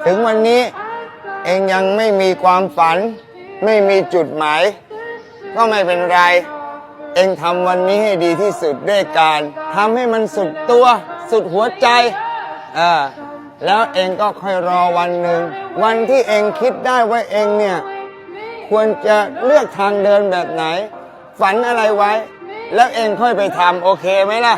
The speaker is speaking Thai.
ถึงวันนี้เองยังไม่มีความฝันไม่มีจุดหมายก็ไม่เป็นไรเองทำวันนี้ให้ดีที่สุดด้วยการทำให้มันสุดตัวสุดหัวใจแล้วเองก็ค่อยรอวันหนึ่งวันที่เองคิดได้ว่าเองเนี่ยควรจะเลือกทางเดินแบบไหนฝันอะไรไว้แล้วเองค่อยไปทำโอเคไหมล่ะ